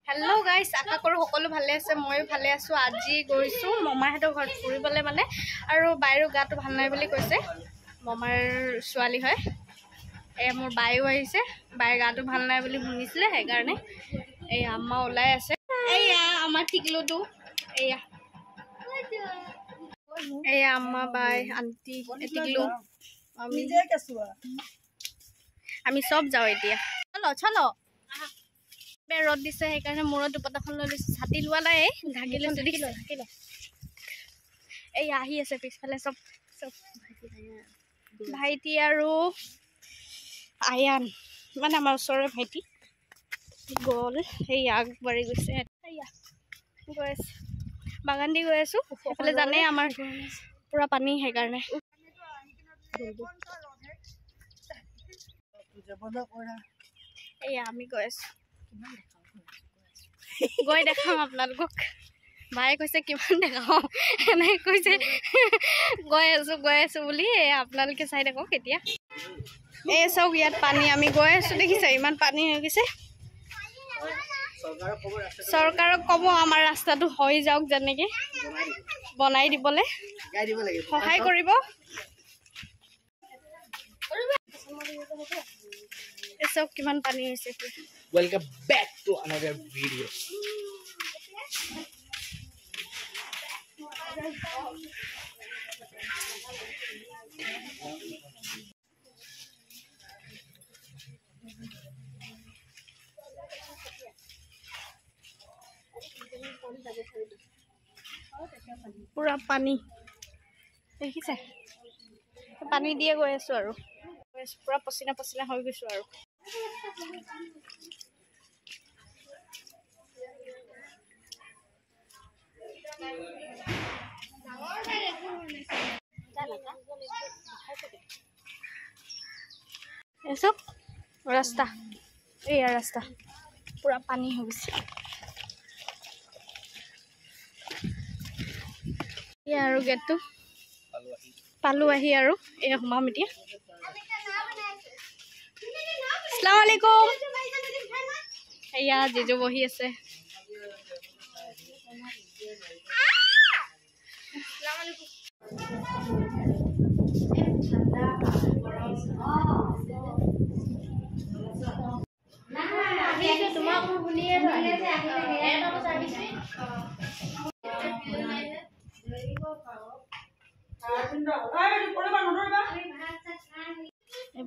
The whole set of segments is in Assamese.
हेलो गाइस आशा करो সকলো ভালে আছে মই ভালে আছো আজি গৈছো মমাহঁতৰ ঘৰত ফুৰিবলে মানে আৰু বাইৰো গাটো ভাল নাই বুলি কৈছে মমাৰ ছোৱালী হয় এ মোৰ বাইও আহিছে বাইৰ গাটো ভাল নাই বুলি শুনিছিলে সেই কাৰণে এই আম্মা ওলাই আছে এইয়া আমাৰ টিকলুটো এইয়া এইয়া আম্মা বাই আন্টি টিকলু আমি যে কেছুৱা আমি সব যাও এতিয়া চলো চলো रद दिसे সেইকাৰণে মূৰত দুপটাখন লৈ লৈছো ছাতি লোৱা নাই ঢাকি লৈছো দেখিলো ঢাকিলো এই আহি আছে পিছফালে সব সব ভাইটি আৰু আয়ান মানে আমাৰ ওচৰৰ ভাইটি গল এই আগবাঢ়ি গৈছে এইয়া গৈ আছে বাগান দি গৈ আছো এফালে জানে আমাৰ পুৰা পানী সেইকাৰণে এইয়া আমি গৈ আছো গৈ দেখাম আপোনালোকক ভাই কৈছে কিমান দেখাও এনে কৈছে গৈ আছো বুলি আপোনালোকে চাই দেখক এতিয়া এই সব ইয়াত পানী আমি গৈ আছো দেখিছে ইমান পানী হৈ গৈছে চৰকাৰক কব আমাৰ ৰাস্তাটো হৈ যাওক যেনেকে বনাই দিবলে সহায় কৰিব এই সব কিমান পানী হৈছে Welcome back to another video. পুরা পানী দেখিছে পানী দিয়ে গৈ আছো আৰু পুৰা পছিনা পছিনা হৈ গৈছো আৰু এসব ৰাস্তা এই ৰাস্তা পুৰা পানী হৈ গৈছে ইয়া আৰু গেটটো পালো আহি আৰু এই সোমাম এতিয়া আসসালামু আলাইকুম এয়া জিজু বহি আছে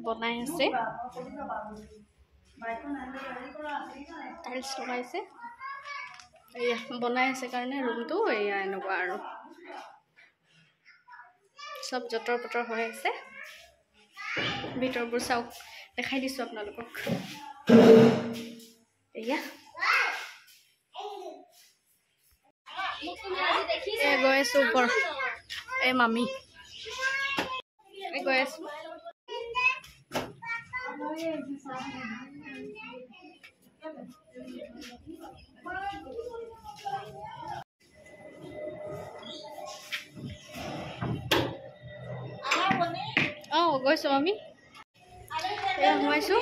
বনাই আছে টাইলছ লগাইছে এয়া বনাই আছে কাৰণে ৰুমটো এয়া এনেকুৱা আৰু সব জতৰ পতৰ হৈ আছে ভিতৰবোৰ চাওক দেখাই দিছো আপোনালোকক এয়া গৈ আছো ওপৰ এই মামি গৈ আছো গৈছো আমি সোমাইছো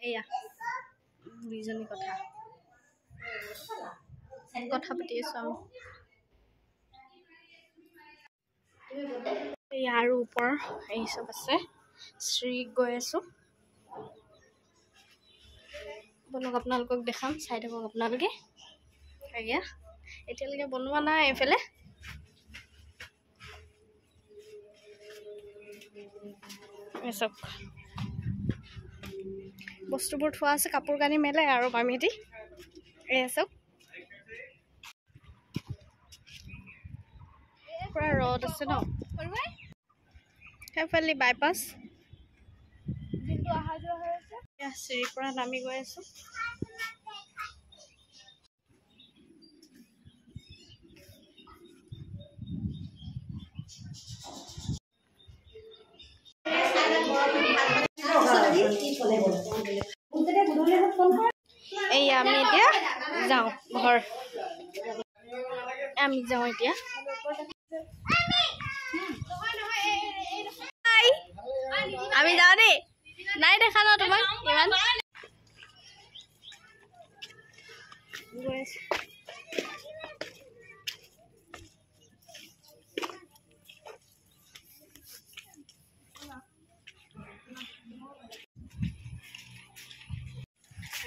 এয়া দুইজনী কথা পাতি আছো আমি ইয়াৰ ওপৰ এই সব আছে শ্ৰী গৈ আছো বলক আপোনালোকক দেখাম চাই থাকক আপোনালোকে এয়া এতিয়ালৈকে বনোৱা নাই এফালে এসব বস্তুবোৰ থোৱা আছে কাপোৰ কানি মেলে আৰু মামিটি এসব পুৰা ৰদ আছে ন সেইফালে বাইপাছ দিনটো অহা যোৱা হৈ আছে চিৰিৰ পৰা নামি গৈ আছো এই আমি এতিয়া যাওঁ ঘৰ আমি যাওঁ এতিয়া আমি যাওঁ দেই নাই দেখা ন তোমাক ইমান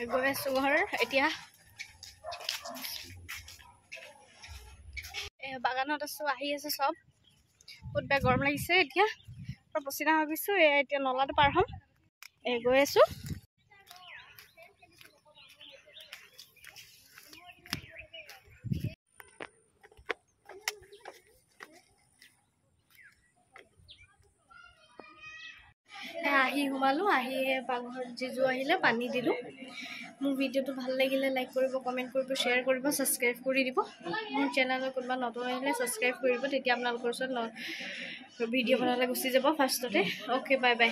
গৈ আছো ঘৰ এতিয়া বাগানত আছো আহি আছে চব বহুত বেয়া গৰম লাগিছে এতিয়া পচিনা হৈ গৈছো এতিয়া নলাটো পাৰ হ'ম গৈ আছো আহি সোমালো আহি পাকঘৰত জিজু আহিলে পানী দিলোঁ মোৰ ভিডিঅ'টো ভাল লাগিলে লাইক কৰিব কমেণ্ট কৰিব শ্বেয়াৰ কৰিব ছাবস্ক্ৰাইব কৰি দিব মোৰ চেনেলত কোনোবা নতুন আহিলে ছাবস্ক্ৰাইব কৰিব তেতিয়া আপোনালোকৰ ওচৰত ভিডিঅ' বনালে গুচি যাব ফাৰ্ষ্টতে অ'কে বাই বাই